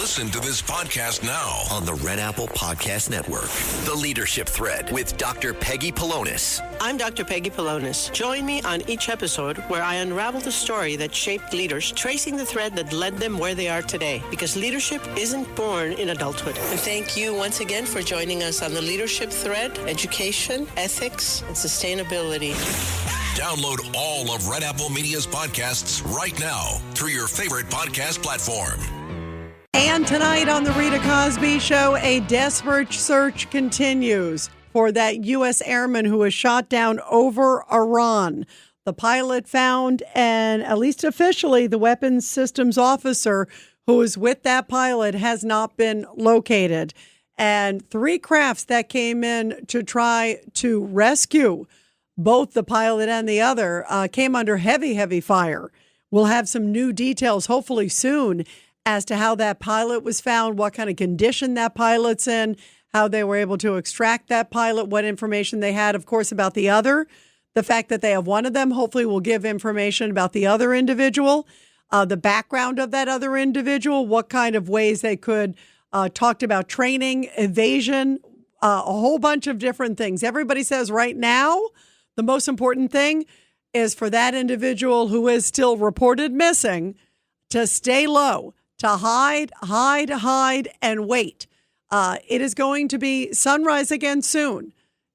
Listen to this podcast now on the Red Apple Podcast Network. The Leadership Thread with Dr. Peggy Polonis. I'm Dr. Peggy Polonis. Join me on each episode where I unravel the story that shaped leaders, tracing the thread that led them where they are today. Because leadership isn't born in adulthood. And thank you once again for joining us on the Leadership Thread, education, ethics, and sustainability. Download all of Red Apple Media's podcasts right now through your favorite podcast platform. And tonight on the Rita Cosby Show, a desperate search continues for that U.S. airman who was shot down over Iran. The pilot found, and at least officially, the weapons systems officer who was with that pilot has not been located. And 3 crafts that came in to try to rescue both the pilot and the other came under heavy fire. We'll have some new details hopefully soon as to how that pilot was found, what kind of condition that pilot's in, how they were able to extract that pilot, what information they had, of course, about the other. The fact that they have one of them hopefully will give information about the other individual, the background of that other individual, what kind of ways they could talked about training, evasion, a whole bunch of different things. Everybody says right now, the most important thing is for that individual who is still reported missing to stay low, to hide, and wait. It is going to be sunrise again soon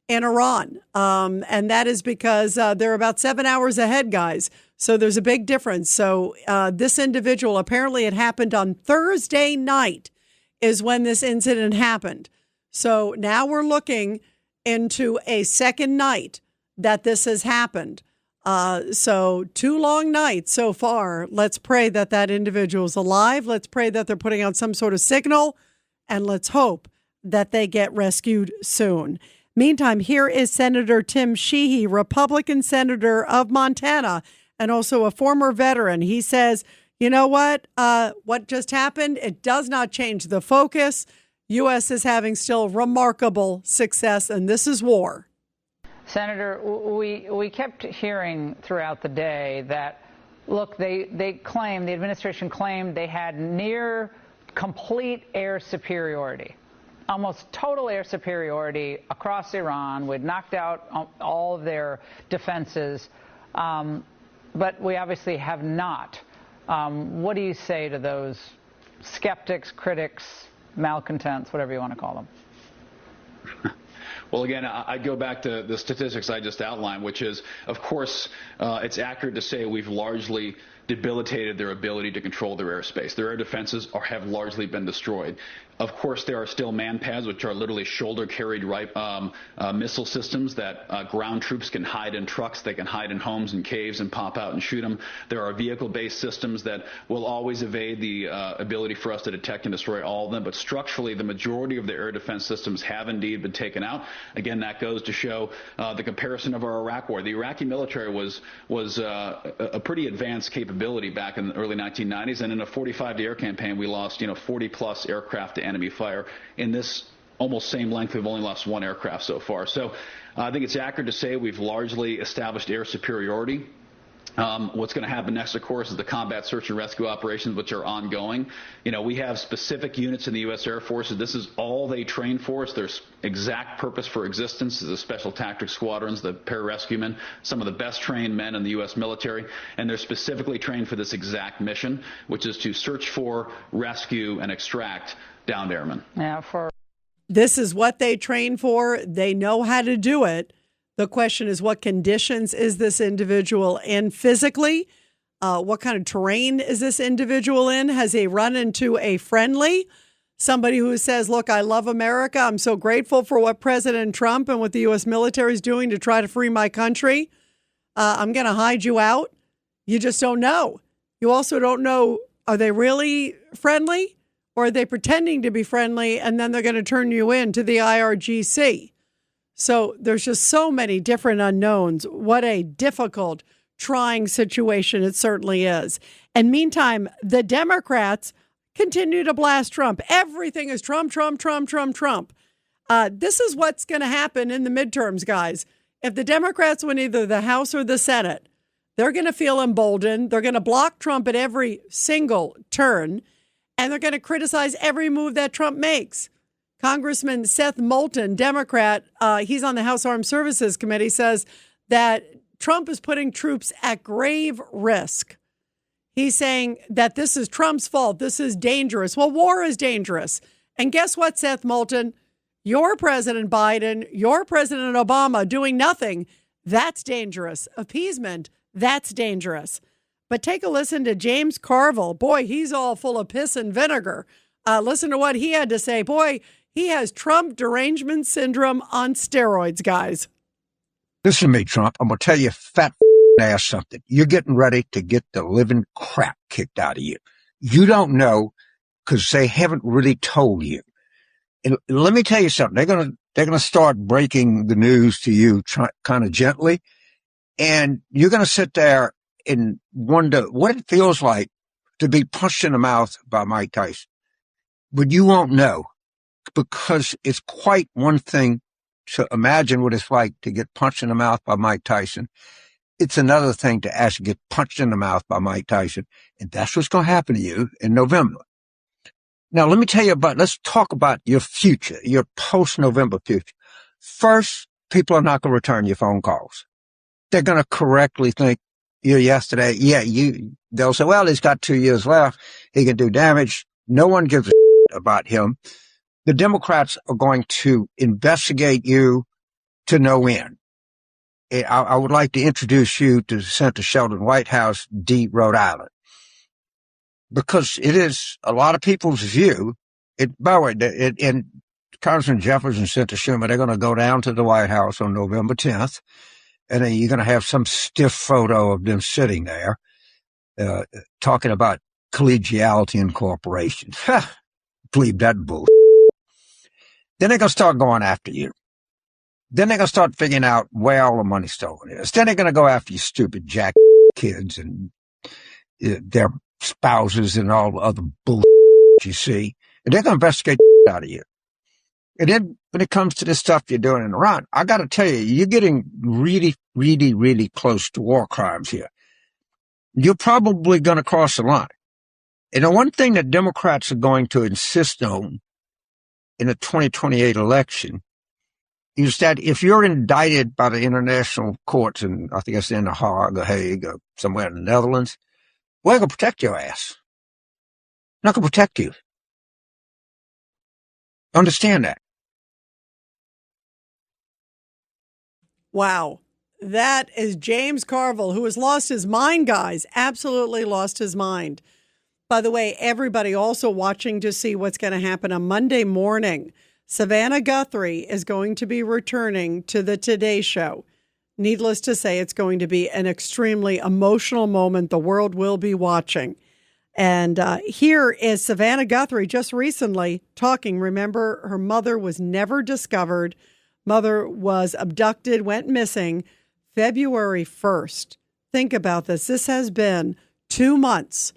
in Iran. And that is because they're about 7 hours ahead, guys. So there's a big difference. So this individual, apparently it happened on Thursday night is when this incident happened. So now we're looking into a second night that this has happened. So 2 long nights so far. Let's pray that that individual's alive. Let's pray that they're putting out some sort of signal, and let's hope that they get rescued soon. Meantime, here is Senator Tim Sheehy, Republican senator of Montana, and also a former veteran. He says, you know what just happened? It does not change the focus. U.S. is having still remarkable success, and this is war. Senator, we kept hearing throughout the day that, look, they claimed, the administration claimed they had near complete air superiority, almost total air superiority across Iran. We'd knocked out all of their defenses, but we obviously have not. What do you say to those skeptics, critics, malcontents, whatever you want to call them? Well, again, I go back to the statistics I just outlined, which is, of course, it's accurate to say we've largely debilitated their ability to control their airspace. Their air defenses have largely been destroyed. Of course, there are still man pads, which are literally shoulder-carried missile systems that ground troops can hide in trucks. They can hide in homes and caves and pop out and shoot them. There are vehicle-based systems that will always evade the ability for us to detect and destroy all of them. But structurally, the majority of the air defense systems have indeed been taken out. Again, that goes to show the comparison of our Iraq war. The Iraqi military was a pretty advanced capability back in the early 1990s, and in a 45-day air campaign, we lost 40-plus aircraft to enemy fire. In this almost same length, we've only lost 1 aircraft so far. So I think it's accurate to say we've largely established air superiority. What's going to happen next, of course, is the combat search and rescue operations, which are ongoing. We have specific units in the U.S. Air Force. This is all they train for. It's their exact purpose for existence is the Special Tactics Squadrons, the pararescuemen, some of the best trained men in the U.S. military. And they're specifically trained for this exact mission, which is to search for, rescue, and extract downed airmen. This is what they train for. They know how to do it. The question is, what conditions is this individual in physically? What kind of terrain is this individual in? Has he run into a friendly? Somebody who says, look, I love America. I'm so grateful for what President Trump and what the U.S. military is doing to try to free my country. I'm going to hide you out. You just don't know. You also don't know, are they really friendly or are they pretending to be friendly and then they're going to turn you in to the IRGC? So there's just so many different unknowns. What a difficult, trying situation it certainly is. And meantime, the Democrats continue to blast Trump. Everything is Trump, Trump, Trump, Trump, Trump. This is what's going to happen in the midterms, guys. If the Democrats win either the House or the Senate, they're going to feel emboldened. They're going to block Trump at every single turn. and they're going to criticize every move that Trump makes. Congressman Seth Moulton, Democrat, he's on the House Armed Services Committee, says that Trump is putting troops at grave risk. He's saying that this is Trump's fault. This is dangerous. Well, war is dangerous. And guess what, Seth Moulton? Your President Biden, your President Obama doing nothing, that's dangerous. Appeasement, that's dangerous. But take a listen to James Carville. Boy, he's all full of piss and vinegar. Listen to what he had to say. Boy, he has Trump derangement syndrome on steroids, guys. Listen to me, Trump. I'm going to tell you fat ass something. You're getting ready to get the living crap kicked out of you. You don't know because they haven't really told you. And let me tell you something. They're going to start breaking the news to you kind of gently. And you're going to sit there and wonder what it feels like to be punched in the mouth by Mike Tyson. But you won't know because it's quite one thing to imagine what it's like to get punched in the mouth by Mike Tyson. It's another thing to actually get punched in the mouth by Mike Tyson. And that's what's going to happen to you in November. Now, let's talk about your future, your post-November future. First, people are not going to return your phone calls. They're going to correctly think you yesterday. Yeah, they'll say, well, he's got 2 years left. He can do damage. No one gives a about him. The Democrats are going to investigate you to no end. I would like to introduce you to Senator Sheldon Whitehouse, D. Rhode Island, because it is a lot of people's view. By the way, and Congressman Jeffers and Senator Schumer, they're going to go down to the White House on November 10th, and then you're going to have some stiff photo of them sitting there talking about collegiality and cooperation. Believe that bull. Then they're going to start going after you. Then they're going to start figuring out where all the money stolen is. Then they're going to go after you stupid jack kids and their spouses and all the other bull you see. And they're going to investigate out of you. And then when it comes to this stuff you're doing in Iran, I got to tell you, you're getting really, really, really close to war crimes here. You're probably going to cross the line. And the one thing that Democrats are going to insist on in the 2028 election is that if you're indicted by the international courts, and I think it's in The Hague or somewhere in the Netherlands, we're going to protect your ass. Not going to protect you. Understand that. Wow. That is James Carville, who has lost his mind, guys. Absolutely lost his mind. By the way, everybody also watching to see what's going to happen on Monday morning. Savannah Guthrie is going to be returning to the Today Show. Needless to say, it's going to be an extremely emotional moment the world will be watching. And here is Savannah Guthrie just recently talking. Remember, her mother was never discovered. Mother was abducted, went missing February 1st. Think about this. This has been 2 months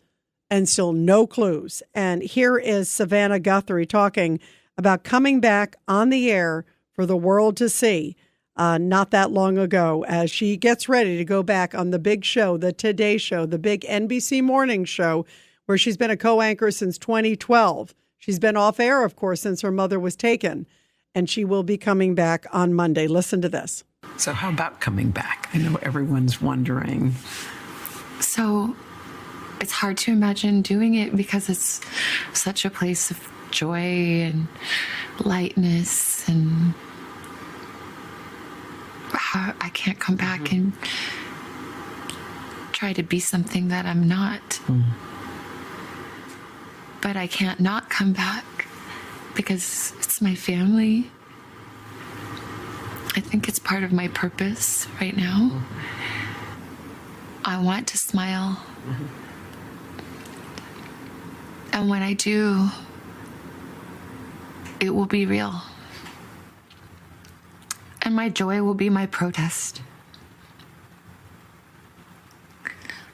and still no clues. And here is Savannah Guthrie talking about coming back on the air for the world to see not that long ago as she gets ready to go back on the big show, the Today Show, the big NBC morning show, where she's been a co-anchor since 2012. She's been off air, of course, since her mother was taken, and she will be coming back on Monday. Listen to this. So how about coming back? I know everyone's wondering. So it's hard to imagine doing it because it's such a place of joy and lightness, and I can't come back and try to be something that I'm not. But I can't not come back because it's my family. I think it's part of my purpose right now. I want to smile. And when I do, it will be real. And my joy will be my protest.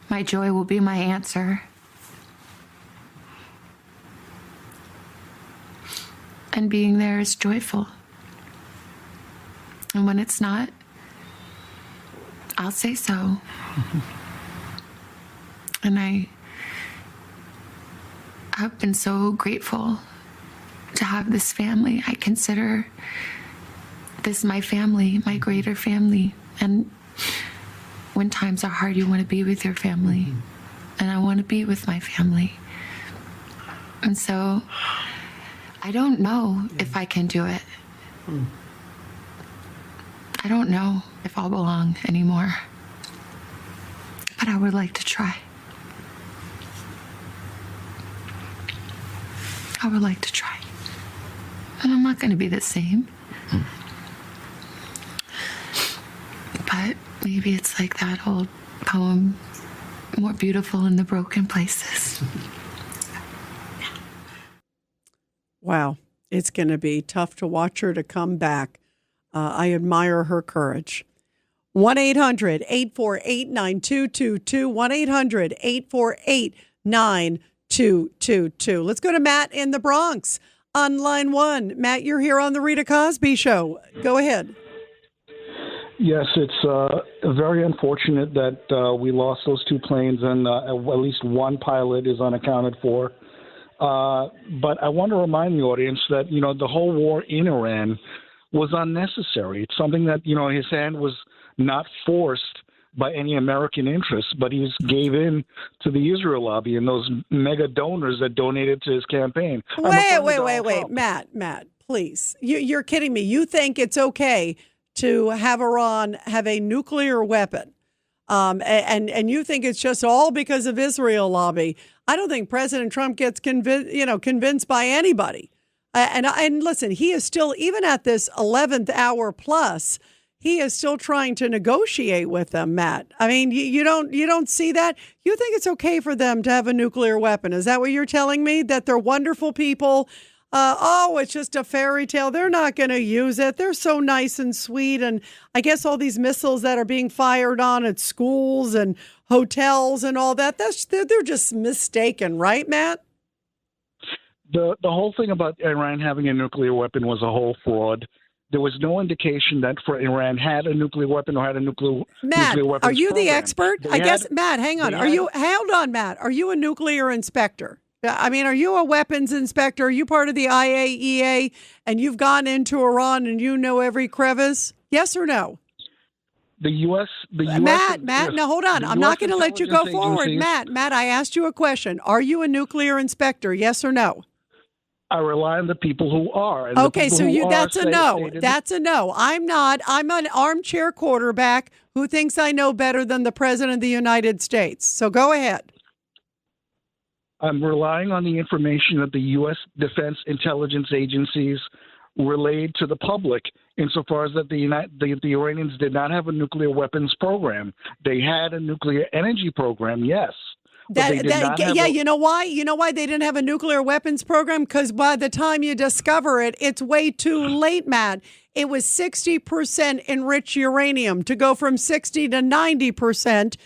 My joy will be my answer. And being there is joyful. And when it's not, I'll say so. And I I've been so grateful to have this family. I consider this my family, my greater family. And when times are hard, you want to be with your family. And I want to be with my family. And so I don't know if I can do it. I don't know if I'll belong anymore. But I would like to try. I would like to try. And I'm not going to be the same. But maybe it's like that old poem, more beautiful in the broken places. Wow. It's going to be tough to watch her to come back. I admire her courage. 1-800-848-9222. 1-800-848-9222. Let's go to Matt in the Bronx on line 1. Matt, you're here on the Rita Cosby Show. Go ahead. Yes, it's very unfortunate that we lost those 2 planes and at least one pilot is unaccounted for. But I want to remind the audience that, the whole war in Iran was unnecessary. It's something that, his hand was not forced by any American interests, but he just gave in to the Israel lobby and those mega donors that donated to his campaign. Wait, Matt, please. You're kidding me. You think it's okay to have Iran have a nuclear weapon? And you think it's just all because of Israel lobby? I don't think President Trump gets convinced by anybody. And listen, he is still, even at this 11th hour plus, he is still trying to negotiate with them, Matt. I mean, you don't see that? You think it's okay for them to have a nuclear weapon? Is that what you're telling me? That they're wonderful people? It's just a fairy tale. They're not going to use it. They're so nice and sweet. And I guess all these missiles that are being fired on at schools and hotels and all that, they're just mistaken, right, Matt? The whole thing about Iran having a nuclear weapon was a whole fraud. There was no indication that for Iran had a nuclear weapon or had a nuclear weapons are you program. the expert? Matt, hang on. Hold on, Matt. Are you a nuclear inspector? I mean, are you a weapons inspector? Are you part of the IAEA and you've gone into Iran and you know every crevice? Yes or no? The U.S. Matt, no, hold on. I'm not going to let you go forward. Matt, I asked you a question. Are you a nuclear inspector? Yes or no? I rely on the people who are. And okay, so that's a no. That's a no. I'm not. I'm an armchair quarterback who thinks I know better than the President of the United States. So go ahead. I'm relying on the information that the U.S. Defense Intelligence agencies relayed to the public insofar as that the Iranians did not have a nuclear weapons program. They had a nuclear energy program, yes. You know why? You know why they didn't have a nuclear weapons program? Because by the time you discover it, it's way too late, Matt. It was 60% enriched uranium. To go from 60 to 90%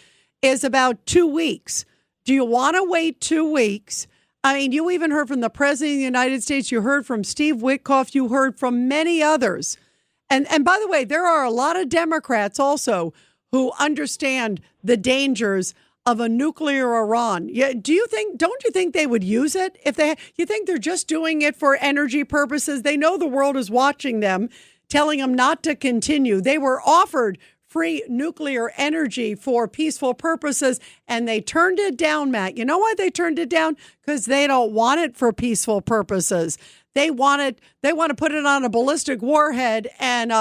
is about 2 weeks. Do you want to wait 2 weeks? I mean, you even heard from the President of the United States. You heard from Steve Witkoff. You heard from many others. And by the way, there are a lot of Democrats also who understand the dangers of a nuclear Iran. Yeah, don't you think they would use it if you think they're just doing it for energy purposes? They know the world is watching them, telling them not to continue. They were offered free nuclear energy for peaceful purposes, and they turned it down, Matt. You know why they turned it down? Because they don't want it for peaceful purposes. They want to put it on a ballistic warhead and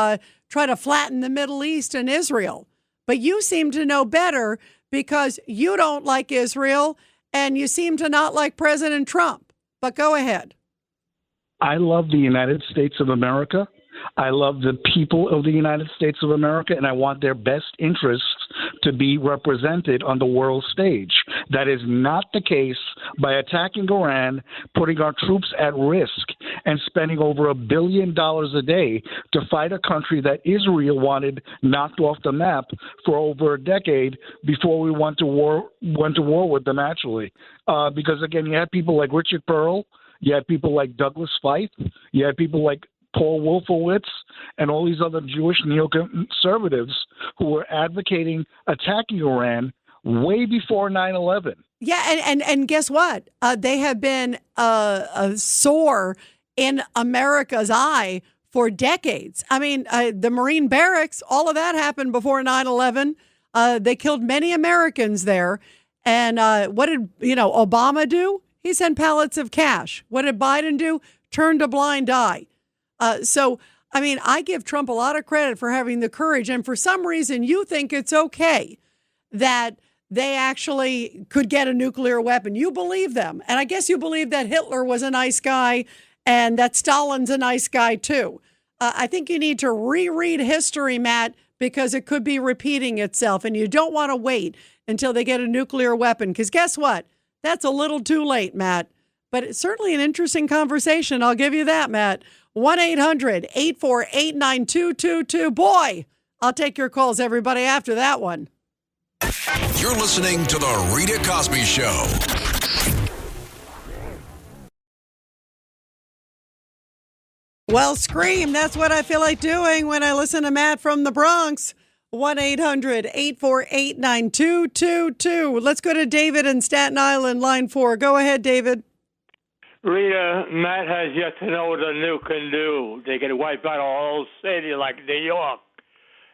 try to flatten the Middle East and Israel. But you seem to know better because you don't like Israel and you seem to not like President Trump. But go ahead. I love the United States of America. I love the people of the United States of America, and I want their best interests to be represented on the world stage. That is not the case by attacking Iran, putting our troops at risk, and spending over $1 billion a day to fight a country that Israel wanted knocked off the map for over a decade before we went to war with them, actually. Because, again, you had people like Richard Pearl, you had people like Douglas Feith, you had people like Paul Wolfowitz, and all these other Jewish neoconservatives who were advocating attacking Iran way before 9/11. Yeah, and guess what? They have been a sore in America's eye for decades. I mean, the Marine barracks, all of that happened before 9/11. They killed many Americans there. And what did, Obama do? He sent pallets of cash. What did Biden do? Turned a blind eye. I give Trump a lot of credit for having the courage. And for some reason, you think it's okay that they actually could get a nuclear weapon. You believe them. And I guess you believe that Hitler was a nice guy and that Stalin's a nice guy, too. I think you need to reread history, Matt, because it could be repeating itself. And you don't want to wait until they get a nuclear weapon. Because guess what? That's a little too late, Matt. But it's certainly an interesting conversation. I'll give you that, Matt. 1-800-848-9222. Boy, I'll take your calls, everybody, after that one. You're listening to The Rita Cosby Show. Well, scream. That's what I feel like doing when I listen to Matt from the Bronx. 1-800-848-9222. Let's go to David in Staten Island, line 4. Go ahead, David. Rita, Matt has yet to know what a nuke can do. They can wipe out a whole city like New York.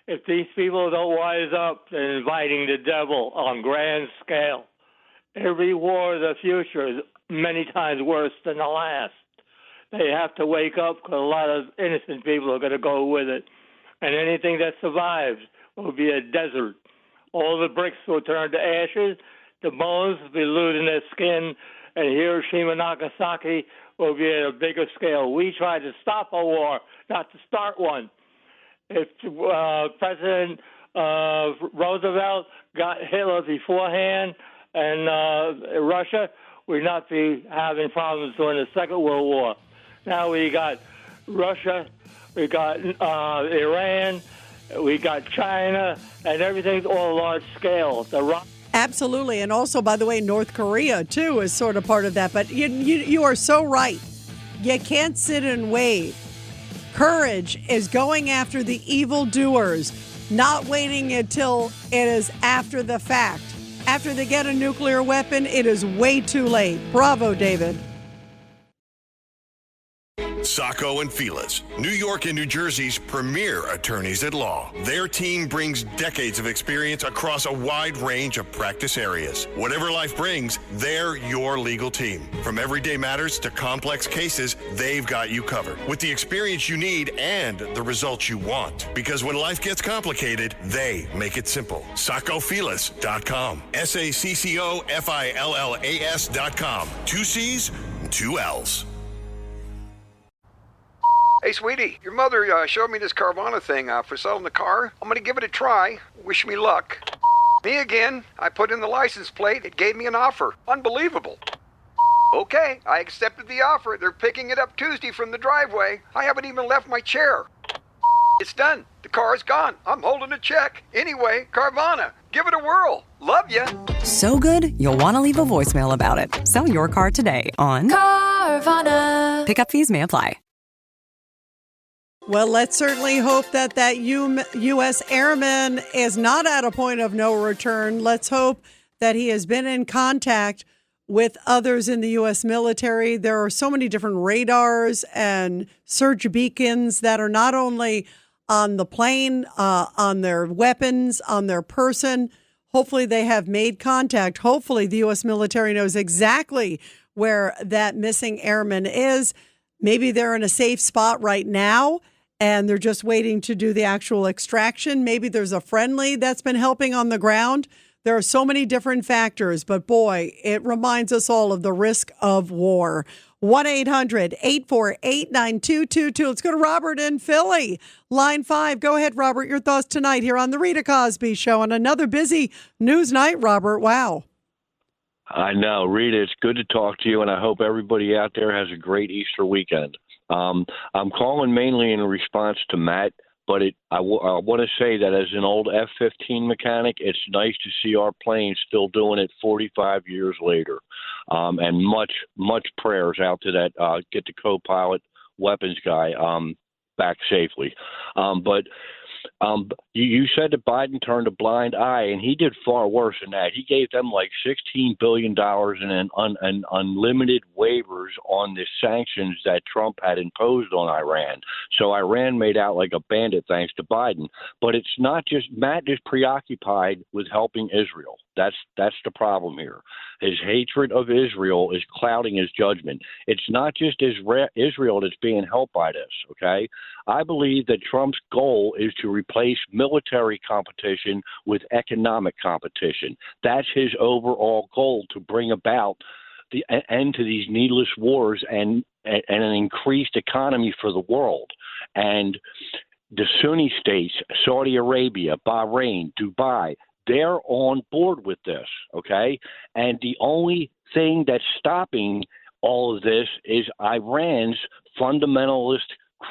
If these people don't wise up, they're inviting the devil on grand scale. Every war of the future is many times worse than the last. They have to wake up because a lot of innocent people are going to go with it. And anything that survives will be a desert. All the bricks will turn to ashes. The bones will be losing their skin. And Hiroshima and Nagasaki will be at a bigger scale. We tried to stop a war, not to start one. If President Roosevelt got Hitler beforehand and Russia, we'd not be having problems during the Second World War. Now we got Russia, we got Iran, we got China, and everything's all large scale. Absolutely. And also, by the way, North Korea, too, is sort of part of that. But you are so right. You can't sit and wait. Courage is going after the evildoers, not waiting until it is after the fact. After they get a nuclear weapon, it is way too late. Bravo, David. Sacco and Felix, New York and New Jersey's premier attorneys at law. Their team brings decades of experience across a wide range of practice areas. Whatever life brings, they're your legal team. From everyday matters to complex cases, they've got you covered with the experience you need and the results you want. Because when life gets complicated, they make it simple. SaccoFilas.com. SACCOFILLAS.com. 2 C's and 2 L's. Hey, sweetie, your mother showed me this Carvana thing for selling the car. I'm going to give it a try. Wish me luck. Me again. I put in the license plate. It gave me an offer. Unbelievable. Okay, I accepted the offer. They're picking it up Tuesday from the driveway. I haven't even left my chair. It's done. The car's gone. I'm holding a check. Anyway, Carvana, give it a whirl. Love ya. So good, you'll want to leave a voicemail about it. Sell your car today on Carvana. Pickup fees may apply. Well, let's certainly hope that U.S. Airman is not at a point of no return. Let's hope that he has been in contact with others in the U.S. military. There are so many different radars and search beacons that are not only on the plane, on their weapons, on their person. Hopefully they have made contact. Hopefully the U.S. military knows exactly where that missing airman is. Maybe they're in a safe spot right now, and they're just waiting to do the actual extraction. Maybe there's a friendly that's been helping on the ground. There are so many different factors, but boy, it reminds us all of the risk of war. 1-800-848-9222. Let's go to Robert in Philly. Line 5. Go ahead, Robert. Your thoughts tonight here on the Rita Cosby Show. On another busy news night, Robert. Wow. I know. Rita, it's good to talk to you, and I hope everybody out there has a great Easter weekend. I'm calling mainly in response to Matt, but I want to say that as an old F-15 mechanic, it's nice to see our planes still doing it 45 years later. And much prayers out to that get the co-pilot weapons guy back safely. But You said that Biden turned a blind eye, and he did far worse than that. He gave them like $16 billion in unlimited waivers on the sanctions that Trump had imposed on Iran. So Iran made out like a bandit thanks to Biden. But it's not just Matt is preoccupied with helping Israel. That's the problem here. His hatred of Israel is clouding his judgment. It's not just Israel that's being helped by this, okay? I believe that Trump's goal is to replace military competition with economic competition. That's his overall goal, to bring about the end to these needless wars and an increased economy for the world. And the Sunni states, Saudi Arabia, Bahrain, Dubai, they're on board with this, okay? And the only thing that's stopping all of this is Iran's fundamentalist,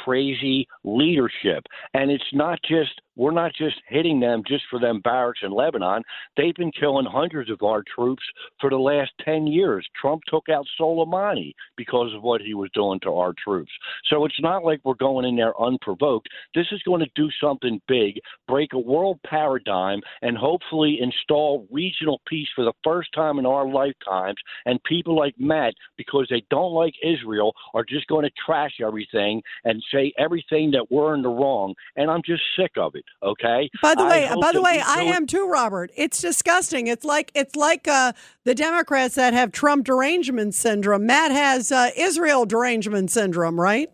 crazy leadership. And it's not just, we're not just hitting them just for them barracks in Lebanon. They've been killing hundreds of our troops for the last 10 years. Trump took out Soleimani because of what he was doing to our troops. So it's not like we're going in there unprovoked. This is going to do something big, break a world paradigm, and hopefully install regional peace for the first time in our lifetimes. And people like Matt, because they don't like Israel, are just going to trash everything and say everything that we're in the wrong. And I'm just sick of it. Okay. By the way, I am too, Robert. It's disgusting. It's like the Democrats that have Trump derangement syndrome. Matt has Israel derangement syndrome, right?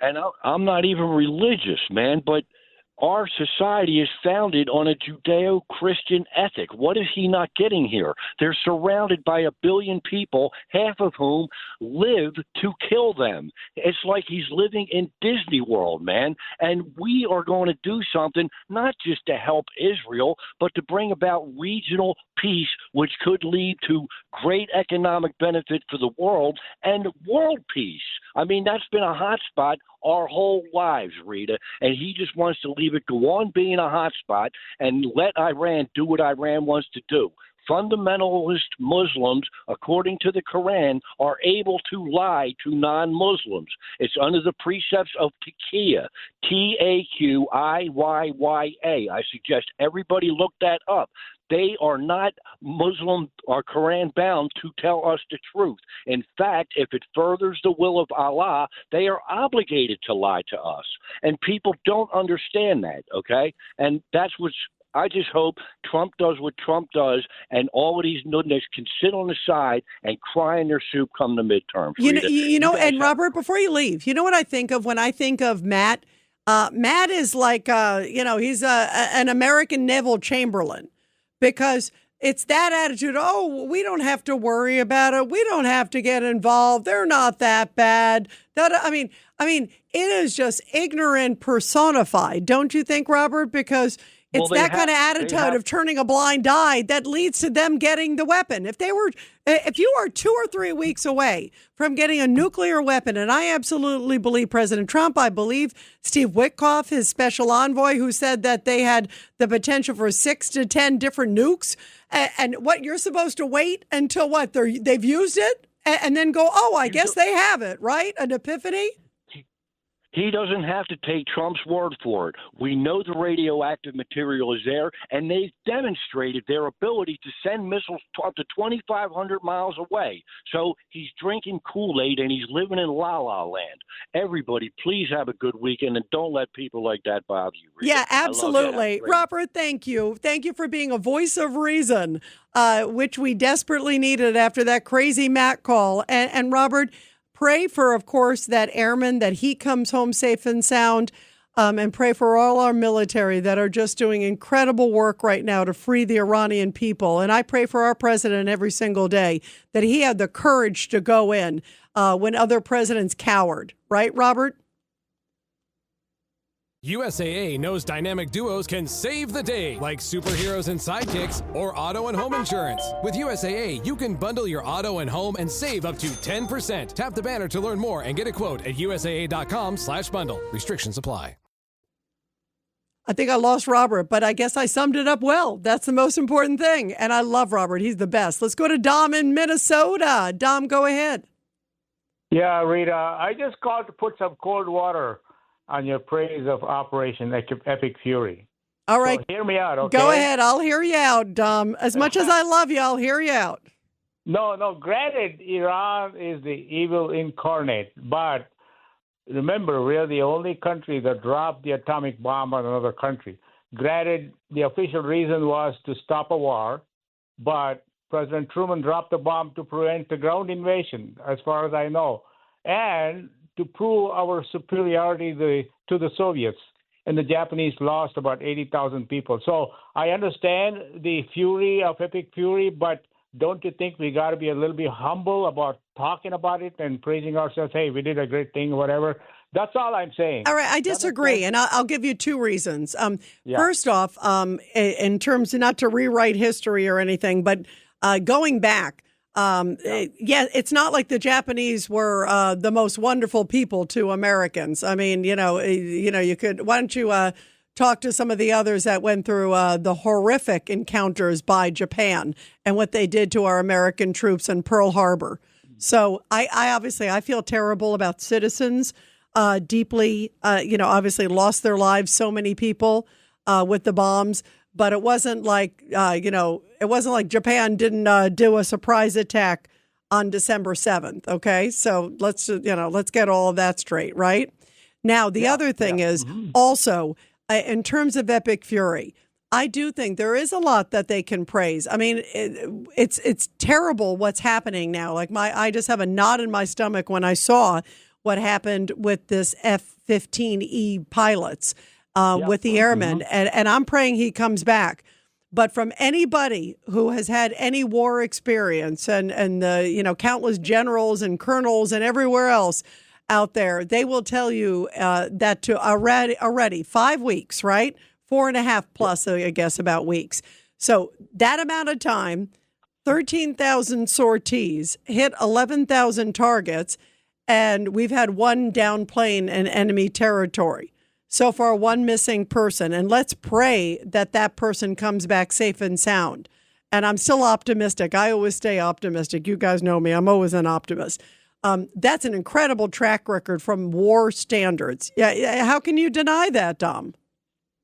And I'm not even religious, man, but our society is founded on a Judeo-Christian ethic. What is he not getting here? They're surrounded by 1 billion people, half of whom live to kill them. It's like he's living in Disney World, man. And we are going to do something not just to help Israel, but to bring about regional peace, which could lead to great economic benefit for the world and world peace. I mean, that's been a hot spot our whole lives, Rita, and he just wants to leave it go on being a hot spot and let Iran do what Iran wants to do. Fundamentalist Muslims, according to the Quran, are able to lie to non-Muslims. It's under the precepts of Taqiyya, Taqiyya. I suggest everybody look that up. They are not Muslim or Quran bound to tell us the truth. In fact, if it furthers the will of Allah, they are obligated to lie to us. And people don't understand that, okay? And that's what's I just hope Trump does what Trump does, and all of these nudniks can sit on the side and cry in their soup come the midterms. And Robert, before you leave, you know what I think of when I think of Matt? Matt is like, he's an American Neville Chamberlain, because it's that attitude. Oh, we don't have to worry about it. We don't have to get involved. They're not that bad. I mean, it is just ignorant personified, don't you think, Robert? Because it's that kind of attitude of turning a blind eye that leads to them getting the weapon. If you are 2 or 3 weeks away from getting a nuclear weapon, and I absolutely believe President Trump, I believe Steve Witkoff, his special envoy, who said that they had the potential for 6 to 10 different nukes, and what you're supposed to wait until what they've used it and then go, oh, I guess they have it, right? An epiphany. He doesn't have to take Trump's word for it. We know the radioactive material is there, and they've demonstrated their ability to send missiles up to 2,500 miles away. So he's drinking Kool-Aid, and he's living in la-la land. Everybody, please have a good weekend, and don't let people like that bother you. Rita. Yeah, absolutely. Robert, thank you. Thank you for being a voice of reason, which we desperately needed after that crazy Matt call. And Robert, pray for, of course, that airman, that he comes home safe and sound, and pray for all our military that are just doing incredible work right now to free the Iranian people. And I pray for our president every single day that he had the courage to go in when other presidents cowered. Right, Robert? USAA knows dynamic duos can save the day, like superheroes and sidekicks or auto and home insurance. With USAA, you can bundle your auto and home and save up to 10%. Tap the banner to learn more and get a quote at USAA.com/bundle. Restrictions apply. I think I lost Robert, but I guess I summed it up well. That's the most important thing. And I love Robert. He's the best. Let's go to Dom in Minnesota. Dom, go ahead. Yeah, Rita, I just called to put some cold water on your praise of Operation Epic Fury. All right. So hear me out, okay? Go ahead. I'll hear you out, Dom. As much as I love you, I'll hear you out. No, granted, Iran is the evil incarnate, but remember, we are the only country that dropped the atomic bomb on another country. Granted, the official reason was to stop a war, but President Truman dropped the bomb to prevent the ground invasion, as far as I know, and to prove our superiority to the Soviets. And the Japanese lost about 80,000 people. So I understand the fury of Epic Fury, but don't you think we got to be a little bit humble about talking about it and praising ourselves? Hey, we did a great thing, whatever. That's all I'm saying. All right, I disagree, and I'll give you two reasons. First off, in terms of not to rewrite history or anything, but going back, it's not like the Japanese were the most wonderful people to Americans. I mean, you could. Why don't you talk to some of the others that went through the horrific encounters by Japan and what they did to our American troops in Pearl Harbor? So I feel terrible about citizens. Deeply, obviously lost their lives. So many people with the bombs, but it wasn't like, it wasn't like Japan didn't do a surprise attack on December 7th. Okay. So let's get all of that straight. Right now, the other thing is also in terms of Epic Fury, I do think there is a lot that they can praise. I mean, it's terrible what's happening now. Like I just have a knot in my stomach when I saw what happened with this F-15E pilots with the Airman. And I'm praying he comes back. But from anybody who has had any war experience and the, countless generals and colonels and everywhere else out there, they will tell you that to already 5 weeks, right? 4.5 plus, I guess, about weeks. So that amount of time, 13,000 sorties, hit 11,000 targets, and we've had one down plane in enemy territory. So far, one missing person. And let's pray that that person comes back safe and sound. And I'm still optimistic. I always stay optimistic. You guys know me. I'm always an optimist. That's an incredible track record from war standards. Yeah. How can you deny that, Dom?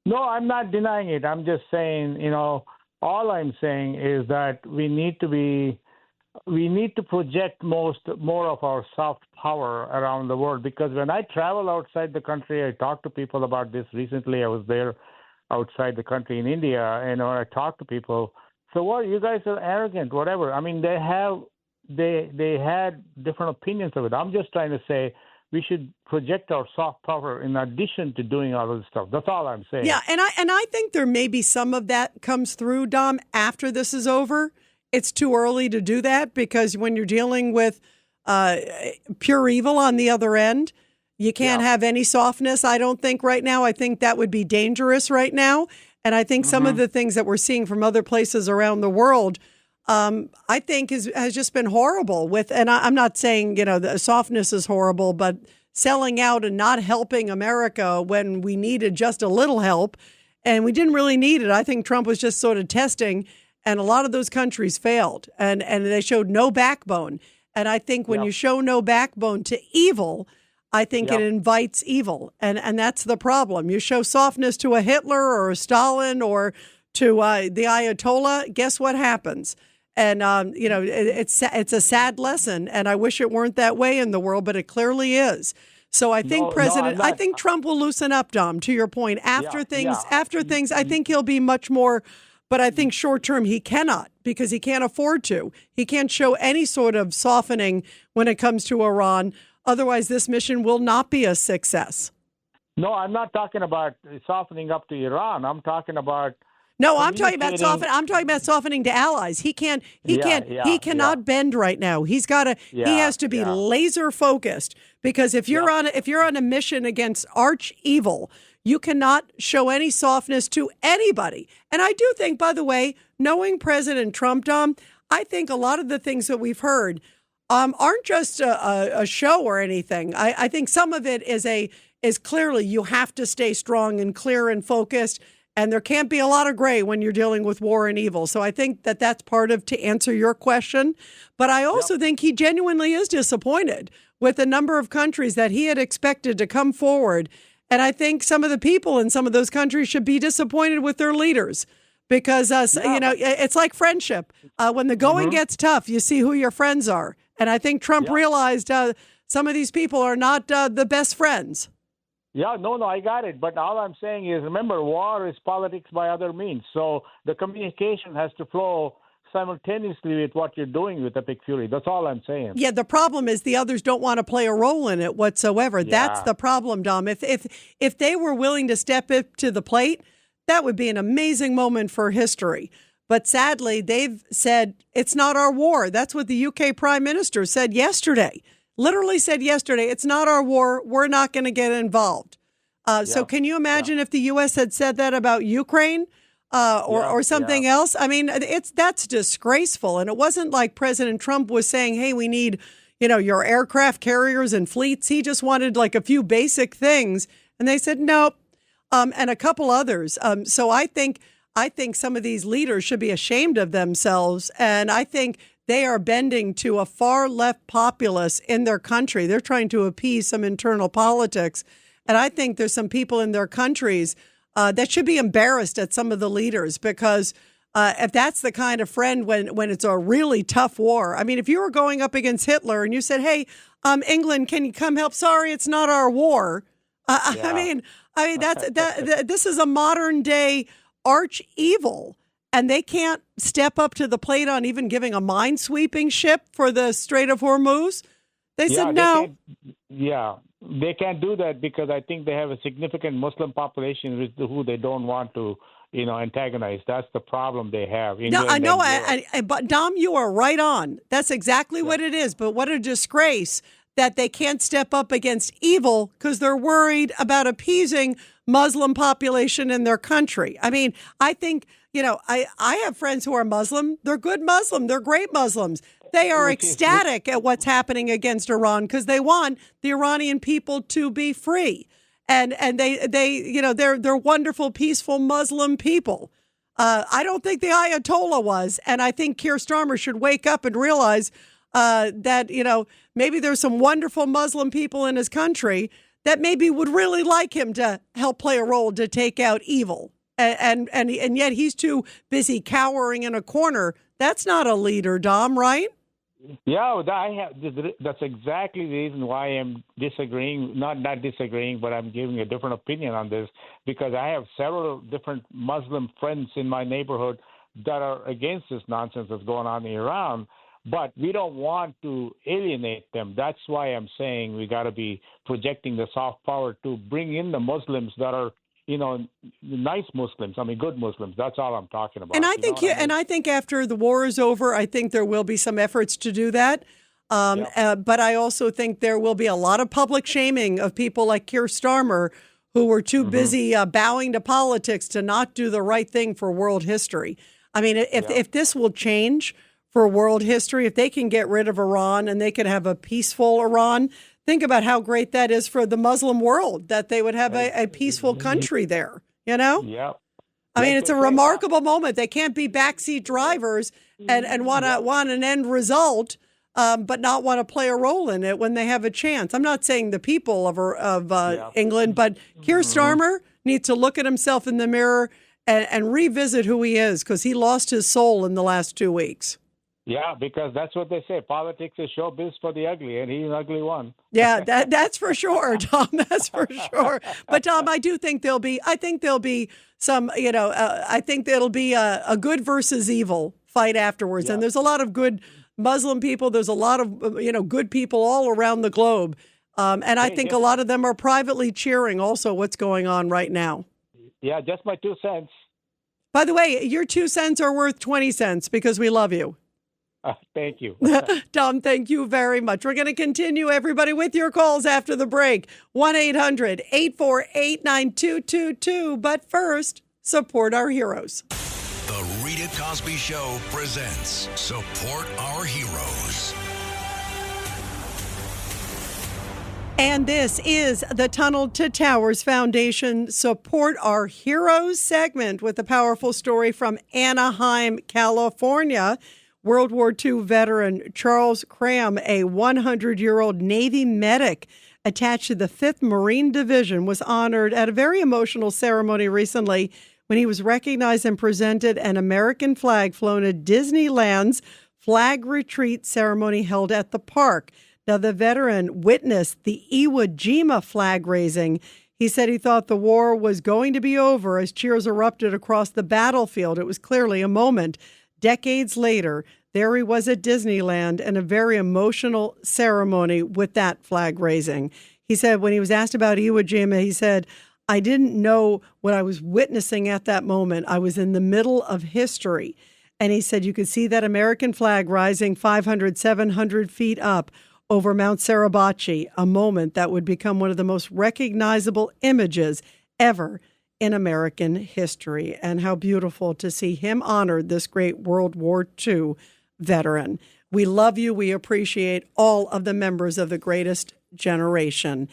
No, I'm not denying it. I'm just saying, all I'm saying is that we need to project more of our soft power around the world, because when I travel outside the country, I talk to people about this. Recently, I was there outside the country in India, and when I talk to people, so what? You guys are arrogant, whatever. I mean, they had different opinions of it. I'm just trying to say we should project our soft power in addition to doing all of this stuff. That's all I'm saying. Yeah, and I think there may be some of that comes through, Dom, after this is over. It's too early to do that because when you're dealing with pure evil on the other end, you can't have any softness, I don't think, right now. I think that would be dangerous right now. And I think some of the things that we're seeing from other places around the world, I think has just been horrible. And I'm not saying, the softness is horrible, but selling out and not helping America when we needed just a little help, and we didn't really need it. I think Trump was just sort of testing. And a lot of those countries failed, and they showed no backbone. And I think when you show no backbone to evil, I think it invites evil. And that's the problem. You show softness to a Hitler or a Stalin or to the Ayatollah, guess what happens? And, it's a sad lesson, and I wish it weren't that way in the world, but it clearly is. So I think I think Trump will loosen up, Dom, to your point. After things, I think he'll be much more. But I think short term he cannot, because he can't afford to. He can't show any sort of softening when it comes to Iran. Otherwise, this mission will not be a success. No, I'm not talking about softening up to Iran. I'm talking about I'm talking about softening to allies. He cannot bend right now. He has to be laser focused, because if you're on a mission against arch evil, you cannot show any softness to anybody. And I do think, by the way, knowing President Trump, Dom, I think a lot of the things that we've heard aren't just a show or anything. I think some of it is clearly you have to stay strong and clear and focused, and there can't be a lot of gray when you're dealing with war and evil. So I think that's part of, to answer your question. But I also think he genuinely is disappointed with the number of countries that he had expected to come forward And I think some of the people in some of those countries should be disappointed with their leaders because, it's like friendship. When the going gets tough, you see who your friends are. And I think Trump realized some of these people are not the best friends. Yeah, no, I got it. But all I'm saying is, remember, war is politics by other means. So the communication has to flow simultaneously with what you're doing with Epic Fury. That's all I'm saying. Yeah, the problem is the others don't want to play a role in it whatsoever. Yeah. That's the problem, Dom. If they were willing to step up to the plate, that would be an amazing moment for history. But sadly, they've said, it's not our war. That's what the UK Prime Minister said yesterday. Literally said yesterday, it's not our war. We're not going to get involved. So can you imagine if the U.S. had said that about Ukraine? Or something else. I mean, that's disgraceful. And it wasn't like President Trump was saying, hey, we need, your aircraft carriers and fleets. He just wanted like a few basic things. And they said, nope. And a couple others. So I think some of these leaders should be ashamed of themselves. And I think they are bending to a far left populace in their country. They're trying to appease some internal politics. And I think there's some people in their countries that should be embarrassed at some of the leaders because if that's the kind of friend when it's a really tough war. I mean, if you were going up against Hitler and you said, hey, England, can you come help? Sorry, it's not our war. I mean, this is a modern day arch evil, and they can't step up to the plate on even giving a minesweeping ship for the Strait of Hormuz. They said no. They can't do that because I think they have a significant Muslim population who they don't want to, antagonize. That's the problem they have. No, I know. But Dom, you are right on. That's exactly what it is. But what a disgrace that they can't step up against evil because they're worried about appeasing Muslim population in their country. I mean, I think, I have friends who are Muslim. They're good Muslim. They're great Muslims. They are ecstatic at what's happening against Iran because they want the Iranian people to be free. And they're wonderful, peaceful Muslim people. I don't think the Ayatollah was. And I think Keir Starmer should wake up and realize that, maybe there's some wonderful Muslim people in his country that maybe would really like him to help play a role to take out evil. And yet he's too busy cowering in a corner. That's not a leader, Dom, right? Yeah, that's exactly the reason why I'm disagreeing, not disagreeing, but I'm giving a different opinion on this because I have several different Muslim friends in my neighborhood that are against this nonsense that's going on in Iran, but we don't want to alienate them. That's why I'm saying we got to be projecting the soft power to bring in the Muslims that are nice Muslims. I mean, good Muslims. That's all I'm talking about. And I think after the war is over, I think there will be some efforts to do that. But I also think there will be a lot of public shaming of people like Keir Starmer who were too busy bowing to politics to not do the right thing for world history. I mean, if this will change for world history, if they can get rid of Iran and they can have a peaceful Iran, think about how great that is for the Muslim world, that they would have a peaceful country there, Yeah. I mean, it's a remarkable moment. They can't be backseat drivers and want an end result, but not want to play a role in it when they have a chance. I'm not saying the people of England, but Keir Starmer needs to look at himself in the mirror and revisit who he is because he lost his soul in the last 2 weeks. Yeah, because that's what they say. Politics is showbiz for the ugly, and he's an ugly one. Yeah, that's for sure, Tom. That's for sure. But Tom, I think there'll be some, I think there'll be a good versus evil fight afterwards. And there's a lot of good Muslim people. There's a lot of, good people all around the globe. And I think a lot of them are privately cheering also what's going on right now. Yeah, just my 2 cents. By the way, your 2 cents are worth 20 cents because we love you. Thank you. Tom, thank you very much. We're going to continue, everybody, with your calls after the break. 1-800-848-9222. But first, support our heroes. The Rita Cosby Show presents Support Our Heroes. And this is the Tunnel to Towers Foundation Support Our Heroes segment with a powerful story from Anaheim, California. World War II veteran Charles Cram, a 100-year-old Navy medic, attached to the 5th Marine Division, was honored at a very emotional ceremony recently when he was recognized and presented an American flag flown at Disneyland's flag retreat ceremony held at the park. Now, the veteran witnessed the Iwo Jima flag raising. He said he thought the war was going to be over as cheers erupted across the battlefield. It was clearly a moment. Decades later, there he was at Disneyland in a very emotional ceremony with that flag raising. He said when he was asked about Iwo Jima, he said, I didn't know what I was witnessing at that moment. I was in the middle of history. And he said you could see that American flag rising 500, 700 feet up over Mount Suribachi, a moment that would become one of the most recognizable images ever in American history. And how beautiful to see him honored, this great World War II veteran. We love you. We appreciate all of the members of the greatest generation.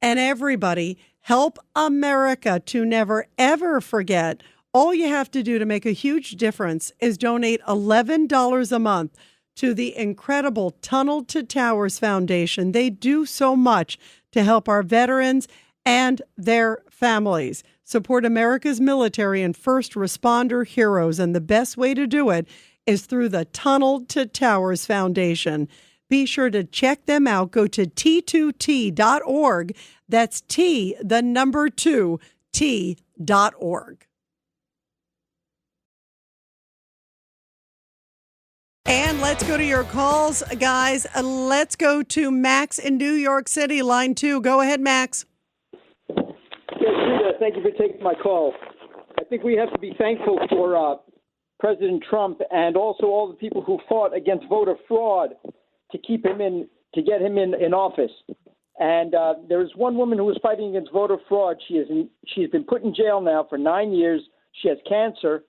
And everybody, help America to never, ever forget. All you have to do to make a huge difference is donate $11 a month to the incredible Tunnel to Towers Foundation. They do so much to help our veterans and their families. Support America's military and first responder heroes, and the best way to do it is through the Tunnel to Towers Foundation. Be sure to check them out. Go to T2T.org. That's T, the number 2, T.org. And let's go to your calls, guys. Let's go to Max in New York City, line 2. Go ahead, Max. Yes, Rita, thank you for taking my call. I think we have to be thankful for President Trump and also all the people who fought against voter fraud to keep him in, to get him in office. And there's one woman who was fighting against voter fraud. She's been put in jail now for 9 years. She has cancer,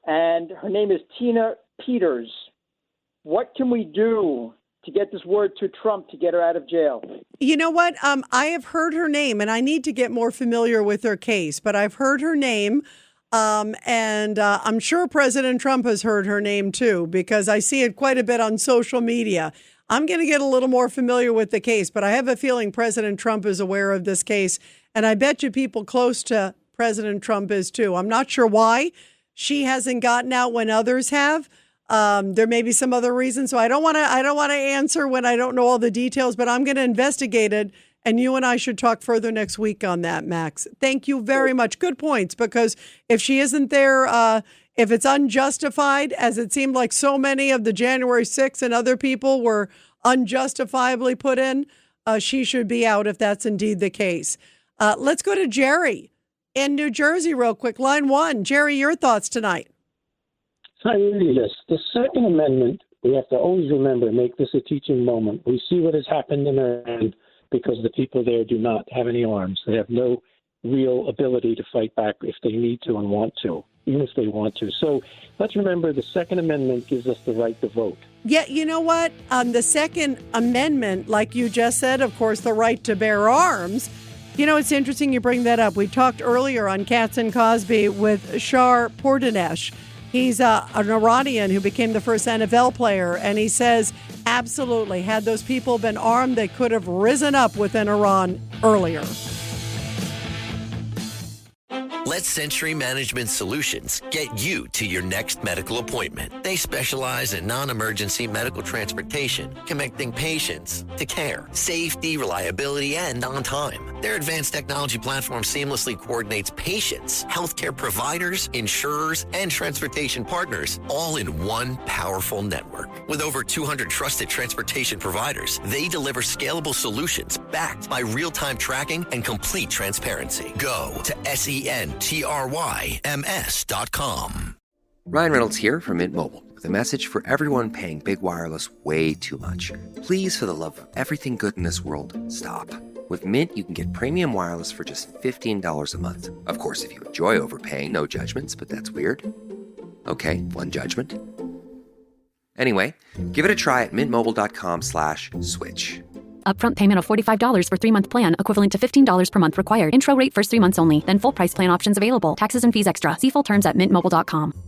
and her name is Tina Peters. What can we do to get this word to Trump to get her out of jail? You know what? I have heard her name, and I need to get more familiar with her case, but I've heard her name, and I'm sure President Trump has heard her name too, because I see it quite a bit on social media. I'm going to get a little more familiar with the case, but I have a feeling President Trump is aware of this case, and I bet you people close to President Trump is too. I'm not sure why she hasn't gotten out when others have. There may be some other reason, so I don't want to answer when I don't know all the details, but I'm going to investigate it, and you and I should talk further next week on that, Max. Thank you very much. Good points, because if she isn't there, if it's unjustified, as it seemed like so many of the January 6th and other people were unjustifiably put in, she should be out if that's indeed the case. Let's go to Jerry in New Jersey real quick. Line 1. Jerry, your thoughts tonight. I read this. The Second Amendment, we have to always remember, make this a teaching moment. We see what has happened in Iran because the people there do not have any arms. They have no real ability to fight back if they need to and want to, even if they want to. So let's remember the Second Amendment gives us the right to vote. Yeah, you know what? The Second Amendment, like you just said, of course, the right to bear arms. You know, it's interesting you bring that up. We talked earlier on Katz and Cosby with Shar Portanesh. He's an Iranian who became the first NFL player, and he says, absolutely, had those people been armed, they could have risen up within Iran earlier. Let Century Management Solutions get you to your next medical appointment. They specialize in non-emergency medical transportation, connecting patients to care, safety, reliability, and on time. Their advanced technology platform seamlessly coordinates patients, healthcare providers, insurers, and transportation partners all in one powerful network. With over 200 trusted transportation providers, they deliver scalable solutions backed by real-time tracking and complete transparency. Go to SENTRYMS.com. Ryan Reynolds here from Mint Mobile with a message for everyone paying big wireless way too much. Please, for the love of everything good in this world, stop. With Mint, you can get premium wireless for just $15 a month. Of course, if you enjoy overpaying, no judgments, but that's weird. Okay, one judgment. Anyway, give it a try at mintmobile.com/switch. Upfront payment of $45 for 3-month plan, equivalent to $15 per month required. Intro rate first 3 months only, then full price plan options available. Taxes and fees extra. See full terms at mintmobile.com.